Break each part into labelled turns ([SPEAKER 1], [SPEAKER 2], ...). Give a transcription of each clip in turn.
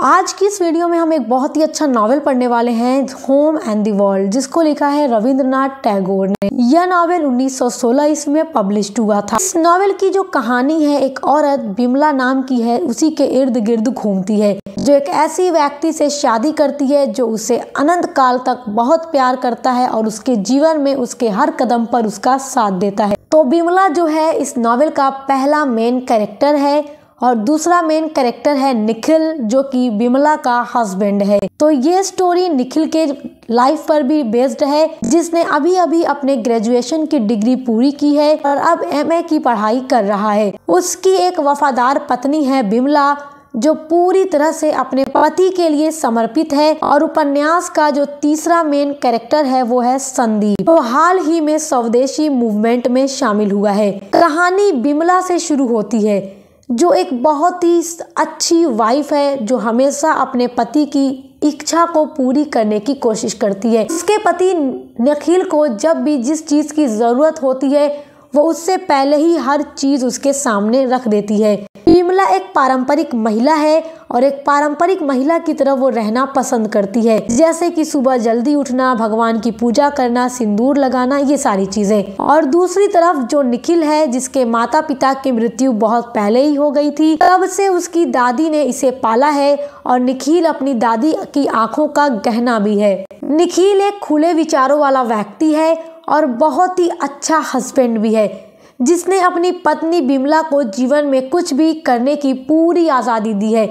[SPEAKER 1] आज की इस वीडियो में हम एक बहुत ही अच्छा नॉवेल पढ़ने वाले हैं, होम एंड द वर्ल्ड, जिसको लिखा है रविंद्रनाथ टैगोर ने। यह नॉवेल 1916 ईस्वी में पब्लिश्ड हुआ था। इस नॉवेल की जो कहानी है, एक औरत बिमला नाम की है, उसी के इर्द गिर्द घूमती है, जो एक ऐसी व्यक्ति से शादी करती है जो उसे अनंत काल तक बहुत प्यार करता है और उसके जीवन में उसके हर कदम पर उसका साथ देता है। तो बिमला जो है इस नॉवेल का पहला मेन कैरेक्टर है और दूसरा मेन कैरेक्टर है निखिल, जो कि बिमला का हस्बैंड है। तो ये स्टोरी निखिल के लाइफ पर भी बेस्ड है, जिसने अभी अभी अपने ग्रेजुएशन की डिग्री पूरी की है और अब एमए की पढ़ाई कर रहा है। उसकी एक वफादार पत्नी है बिमला, जो पूरी तरह से अपने पति के लिए समर्पित है। और उपन्यास का जो तीसरा मेन कैरेक्टर है वो है संदीप, वो हाल ही में स्वदेशी मूवमेंट में शामिल हुआ है। कहानी बिमला से शुरू होती है, जो एक बहुत ही अच्छी वाइफ है, जो हमेशा अपने पति की इच्छा को पूरी करने की कोशिश करती है। उसके पति निखिल को जब भी जिस चीज़ की ज़रूरत होती है वो उससे पहले ही हर चीज़ उसके सामने रख देती है। बिमला एक पारंपरिक महिला है और एक पारंपरिक महिला की तरह वो रहना पसंद करती है, जैसे कि सुबह जल्दी उठना, भगवान की पूजा करना, सिंदूर लगाना, ये सारी चीजें। और दूसरी तरफ जो निखिल है, जिसके माता पिता की मृत्यु बहुत पहले ही हो गई थी, तब से उसकी दादी ने इसे पाला है और निखिल अपनी दादी की आंखों का गहना भी है। निखिल एक खुले विचारों वाला व्यक्ति है और बहुत ही अच्छा हस्बैंड भी है, जिसने अपनी पत्नी बिमला को जीवन में कुछ भी करने की पूरी आज़ादी दी है।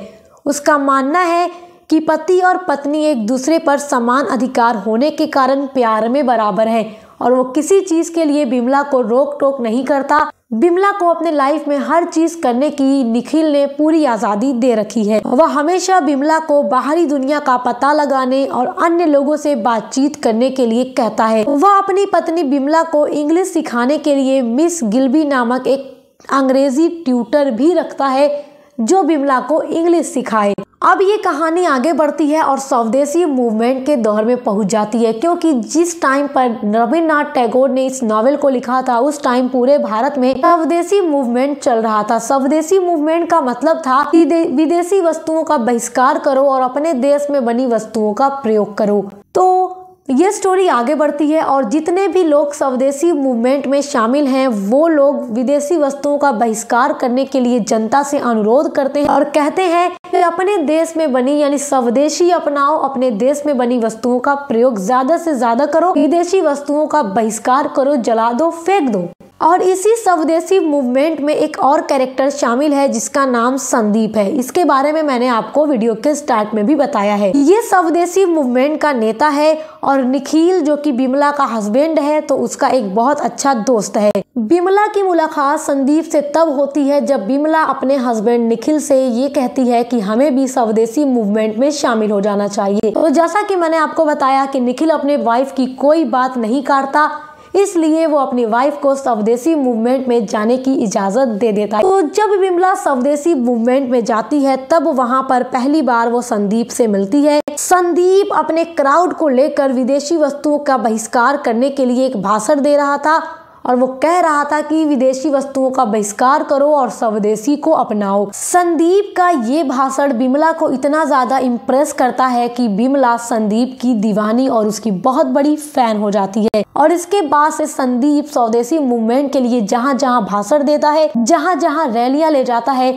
[SPEAKER 1] उसका मानना है कि पति और पत्नी एक दूसरे पर समान अधिकार होने के कारण प्यार में बराबर है और वो किसी चीज़ के लिए बिमला को रोक टोक नहीं करता। बिमला को अपने लाइफ में हर चीज़ करने की निखिल ने पूरी आज़ादी दे रखी है। वह हमेशा बिमला को बाहरी दुनिया का पता लगाने और अन्य लोगों से बातचीत करने के लिए कहता है। वह अपनी पत्नी बिमला को इंग्लिश सिखाने के लिए मिस गिल्बी नामक एक अंग्रेजी ट्यूटर भी रखता है, जो बिमला को इंग्लिश सिखाए। अब ये कहानी आगे बढ़ती है और स्वदेशी मूवमेंट के दौर में पहुंच जाती है, क्योंकि जिस टाइम पर रविंद्रनाथ टैगोर ने इस नॉवेल को लिखा था, उस टाइम पूरे भारत में स्वदेशी मूवमेंट चल रहा था। स्वदेशी मूवमेंट का मतलब था कि विदेशी वस्तुओं का बहिष्कार करो और अपने देश में बनी वस्तुओं का प्रयोग करो। तो ये स्टोरी आगे बढ़ती है और जितने भी लोग स्वदेशी मूवमेंट में शामिल हैं, वो लोग विदेशी वस्तुओं का बहिष्कार करने के लिए जनता से अनुरोध करते हैं और कहते हैं कि अपने देश में बनी यानी स्वदेशी अपनाओ, अपने देश में बनी वस्तुओं का प्रयोग ज्यादा से ज्यादा करो, विदेशी वस्तुओं का बहिष्कार करो, जला दो, फेंक दो। और इसी स्वदेशी मूवमेंट में एक और कैरेक्टर शामिल है, जिसका नाम संदीप है। इसके बारे में मैंने आपको वीडियो के स्टार्ट में भी बताया है। ये स्वदेशी मूवमेंट का नेता है और निखिल, जो कि बिमला का हस्बैंड है, तो उसका एक बहुत अच्छा दोस्त है। बिमला की मुलाकात संदीप से तब होती है जब बिमला अपने हस्बैंड निखिल से ये कहती है कि हमें भी स्वदेशी मूवमेंट में शामिल हो जाना चाहिए। तो जैसा कि मैंने आपको बताया कि निखिल अपने वाइफ की कोई बात नहीं काटता, इसलिए वो अपनी वाइफ को स्वदेशी मूवमेंट में जाने की इजाजत दे देता है। तो जब बिमला स्वदेशी मूवमेंट में जाती है, तब वहां पर पहली बार वो संदीप से मिलती है। संदीप अपने क्राउड को लेकर विदेशी वस्तुओं का बहिष्कार करने के लिए एक भाषण दे रहा था और वो कह रहा था कि विदेशी वस्तुओं का बहिष्कार करो और स्वदेशी को अपनाओ। संदीप का ये भाषण बिमला को इतना ज्यादा इम्प्रेस करता है कि बिमला संदीप की दीवानी और उसकी बहुत बड़ी फैन हो जाती है। और इसके बाद से संदीप स्वदेशी मूवमेंट के लिए जहाँ जहाँ भाषण देता है, जहाँ जहाँ रैलियां ले जाता है,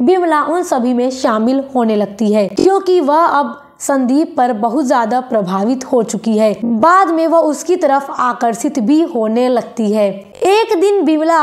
[SPEAKER 1] बिमला उन सभी में शामिल होने लगती है, क्योंकि वह अब संदीप पर बहुत ज्यादा प्रभावित हो चुकी है। बाद में वह उसकी तरफ आकर्षित भी होने लगती है। एक दिन बिमला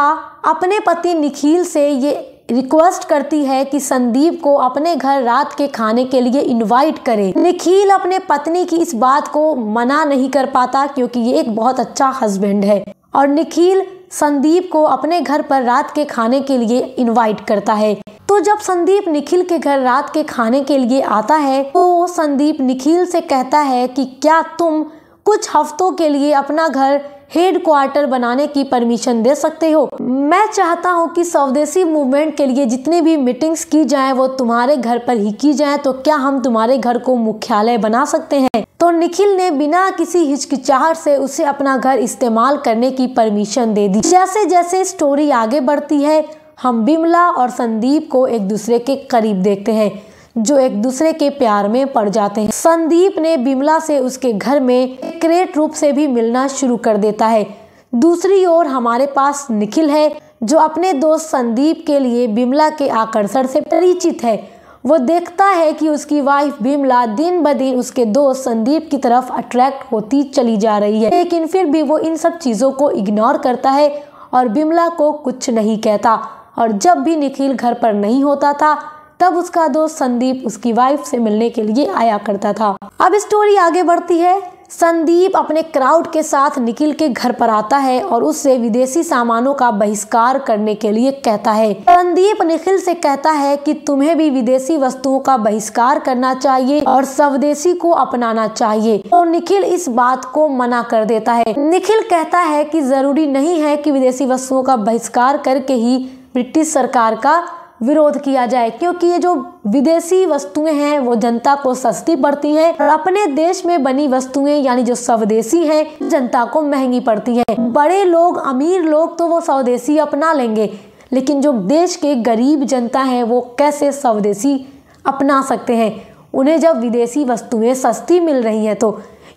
[SPEAKER 1] अपने पति निखिल से ये रिक्वेस्ट करती है कि संदीप को अपने घर रात के खाने के लिए इनवाइट करे। निखिल अपने पत्नी की इस बात को मना नहीं कर पाता, क्योंकि ये एक बहुत अच्छा हस्बैंड है, और निखिल संदीप को अपने घर पर रात के खाने के लिए इनवाइट करता है। तो जब संदीप निखिल के घर रात के खाने के लिए आता है, तो संदीप निखिल से कहता है कि क्या तुम कुछ हफ्तों के लिए अपना घर हेड क्वार्टर बनाने की परमिशन दे सकते हो? मैं चाहता हूं कि स्वदेशी मूवमेंट के लिए जितनी भी मीटिंग्स की जाएं वो तुम्हारे घर पर ही की जाएं, तो क्या हम तुम्हारे घर को मुख्यालय बना सकते हैं? तो निखिल ने बिना किसी हिचकिचाहट से उसे अपना घर इस्तेमाल करने की परमिशन दे दी। जैसे जैसे स्टोरी आगे बढ़ती है, हम बिमला और संदीप को एक दूसरे के करीब देखते हैं, जो एक दूसरे के प्यार में पड़ जाते हैं। संदीप ने बिमला से उसके घर में सीक्रेट रूप से भी मिलना शुरू कर देता है। दूसरी ओर हमारे पास निखिल है, जो अपने दोस्त संदीप के लिए बिमला के आकर्षण से परिचित है। वो देखता है कि उसकी वाइफ बिमला दिन ब दिन उसके दोस्त संदीप की तरफ अट्रैक्ट होती चली जा रही है, लेकिन फिर भी वो इन सब चीज़ों को इग्नोर करता है और बिमला को कुछ नहीं कहता। और जब भी निखिल घर पर नहीं होता था तब उसका दोस्त संदीप उसकी वाइफ से मिलने के लिए आया करता था। अब स्टोरी आगे बढ़ती है। संदीप अपने क्राउड के साथ निखिल के घर पर आता है और उससे विदेशी सामानों का बहिष्कार करने के लिए कहता है। संदीप निखिल से कहता है कि तुम्हें भी विदेशी वस्तुओं का बहिष्कार करना चाहिए और स्वदेशी को अपनाना चाहिए। तो निखिल इस बात को मना कर देता है। निखिल कहता है कि जरूरी नहीं है कि विदेशी वस्तुओं का बहिष्कार करके ही ब्रिटिश सरकार का विरोध किया जाए, क्योंकि ये जो विदेशी वस्तुएं हैं वो जनता को सस्ती पड़ती हैं और अपने देश में बनी वस्तुएं यानी जो स्वदेशी हैं जनता को महंगी पड़ती हैं। बड़े लोग, अमीर लोग तो वो स्वदेशी अपना लेंगे, लेकिन जो देश के गरीब जनता है वो कैसे स्वदेशी अपना सकते हैं, उन्हें जब विदेशी वस्तुएं सस्ती मिल रही हैं तो।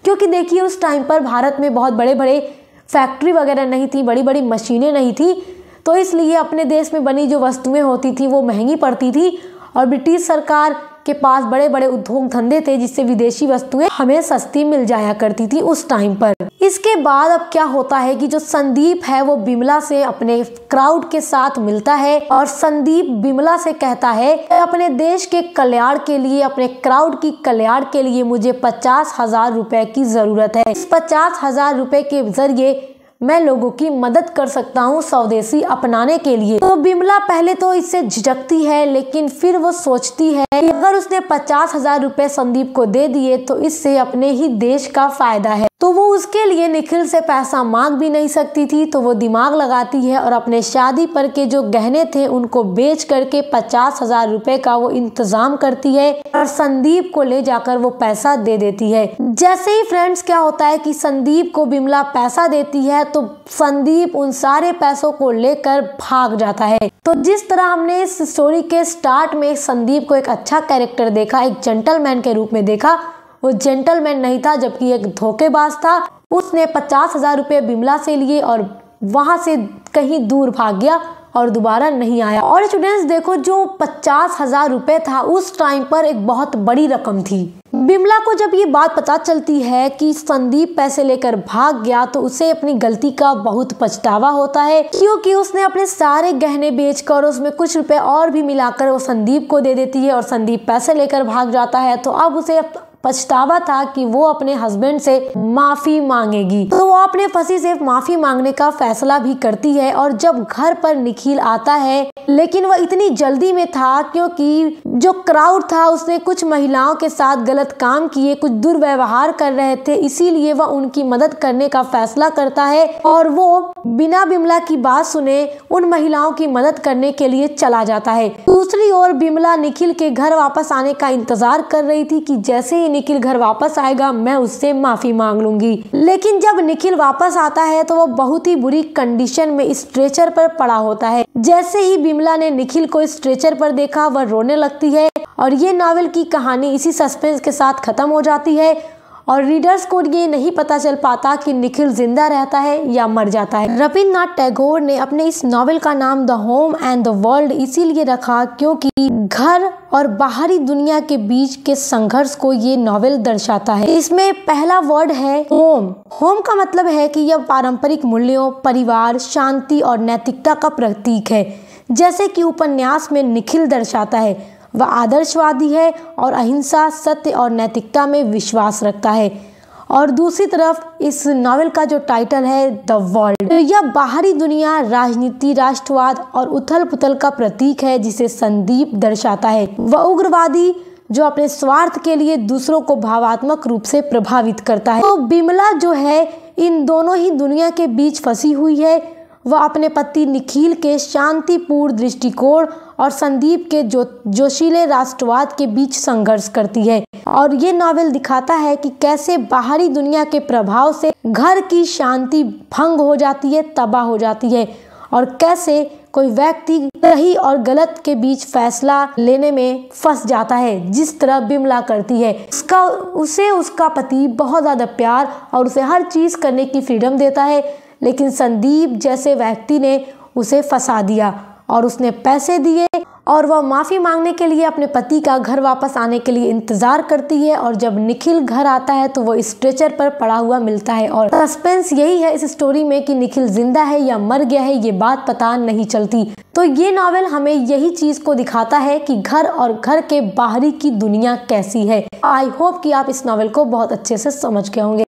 [SPEAKER 1] क्योंकि देखिए उस टाइम पर भारत में बहुत बड़े बड़े फैक्ट्री वगैरह नहीं थी, बड़ी बड़ी मशीनें नहीं थी, तो इसलिए अपने देश में बनी जो वस्तुएं होती थी वो महंगी पड़ती थी और ब्रिटिश सरकार के पास बड़े बड़े उद्योग धंधे थे जिससे विदेशी वस्तुएं हमें सस्ती मिल जाया करती थी उस टाइम पर। इसके बाद अब क्या होता है कि जो संदीप है वो बिमला से अपने क्राउड के साथ मिलता है और संदीप बिमला से कहता है अपने देश के कल्याण के लिए, अपने क्राउड की कल्याण के लिए मुझे 50,000 रुपए की जरूरत है। इस 50,000 रुपए के जरिए मैं लोगों की मदद कर सकता हूँ स्वदेशी अपनाने के लिए। तो बिमला पहले तो इससे झिझकती है, लेकिन फिर वो सोचती है कि अगर उसने 50,000 रुपए संदीप को दे दिए तो इससे अपने ही देश का फायदा है, तो वो उसके लिए निखिल से पैसा मांग भी नहीं सकती थी। तो वो दिमाग लगाती है और अपने शादी पर के जो गहने थे उनको बेच करके 50,000 रुपए का वो इंतजाम करती है और संदीप को ले जाकर वो पैसा दे देती है। जैसे ही फ्रेंड्स क्या होता है कि संदीप को बिमला पैसा देती है तो संदीप उन सारे पैसों को लेकर भाग जाता है। तो जिस तरह हमने इस स्टोरी के स्टार्ट में संदीप को एक अच्छा कैरेक्टर देखा, एक जेंटलमैन के रूप में देखा, वो जेंटलमैन नहीं था जबकि एक धोखेबाज था। उसने 50,000 रुपए बिमला से लिए और वहां से कहीं दूर भाग गया और दोबारा नहीं आया। और स्टूडेंट्स देखो, जो 50,000 रुपए था उस टाइम पर एक बहुत बड़ी रकम थी। बिमला को जब ये बात पता चलती है कि संदीप पैसे लेकर भाग गया तो उसे अपनी गलती का बहुत पछतावा होता है, क्योंकि उसने अपने सारे गहने बेचकर उसमें कुछ रुपए और भी मिलाकर वो संदीप को दे देती है और संदीप पैसे लेकर भाग जाता है। तो अब उसे पछतावा था कि वो अपने हस्बैंड से माफी मांगेगी। तो वो अपने पति से माफी मांगने का फैसला भी करती है। और जब घर पर निखिल आता है, लेकिन वह इतनी जल्दी में था क्योंकि जो क्राउड था उसने कुछ महिलाओं के साथ गलत काम किए, कुछ दुर्व्यवहार कर रहे थे, इसीलिए वह उनकी मदद करने का फैसला करता है और वो बिना बिमला की बात सुने उन महिलाओं की मदद करने के लिए चला जाता है। दूसरी ओर बिमला निखिल के घर वापस आने का इंतजार कर रही थी कि जैसे ही निखिल घर वापस आएगा मैं उससे माफी मांग लूंगी। लेकिन जब निखिल वापस आता है तो वो बहुत ही बुरी कंडीशन में स्ट्रेचर पर पड़ा होता है। जैसे ही बिमला ने निखिल को स्ट्रेचर पर देखा वह रोने लगती है और ये नॉवेल की कहानी इसी सस्पेंस के साथ खत्म हो जाती है और रीडर्स को ये नहीं पता चल पाता कि निखिल जिंदा रहता है या मर जाता है। रविंद्रनाथ टैगोर ने अपने इस नॉवेल का नाम the home and the world इसीलिए रखा क्योंकि घर और बाहरी दुनिया के बीच के संघर्ष को ये नॉवेल दर्शाता है। इसमें पहला वर्ड है होम। होम का मतलब है कि यह पारंपरिक मूल्यों, परिवार, शांति और नैतिकता का प्रतीक है। जैसे कि उपन्यास में निखिल दर्शाता है, वह आदर्शवादी है और अहिंसा, सत्य और नैतिकता में विश्वास रखता है। और दूसरी तरफ इस नॉवेल का जो टाइटल है द वर्ल्ड, यह बाहरी दुनिया, राजनीति, राष्ट्रवाद और उथल पुथल का प्रतीक है जिसे संदीप दर्शाता है। वह उग्रवादी जो अपने स्वार्थ के लिए दूसरों को भावात्मक रूप से प्रभावित करता है। तो बिमला जो है इन दोनों ही दुनिया के बीच फंसी हुई है। वह अपने पति निखिल के शांतिपूर्ण दृष्टिकोण और संदीप के जोशीले राष्ट्रवाद के बीच संघर्ष करती है। और ये नॉवेल दिखाता है कि कैसे बाहरी दुनिया के प्रभाव से घर की शांति भंग हो जाती है, तबाह हो जाती है और कैसे कोई व्यक्ति सही और गलत के बीच फैसला लेने में फंस जाता है, जिस तरह बिमला करती है। उसे उसका पति बहुत ज़्यादा प्यार और उसे हर चीज़ करने की फ्रीडम देता है, लेकिन संदीप जैसे व्यक्ति ने उसे फंसा दिया और उसने पैसे दिए और वह माफ़ी मांगने के लिए अपने पति का घर वापस आने के लिए इंतज़ार करती है। और जब निखिल घर आता है तो वो स्ट्रेचर पर पड़ा हुआ मिलता है और सस्पेंस यही है इस स्टोरी में कि निखिल जिंदा है या मर गया है, ये बात पता नहीं चलती। तो ये नॉवेल हमें यही चीज़ को दिखाता है कि घर और घर के बाहरी की दुनिया कैसी है। आई होप कि आप इस नॉवेल को बहुत अच्छे से समझ गए होंगे।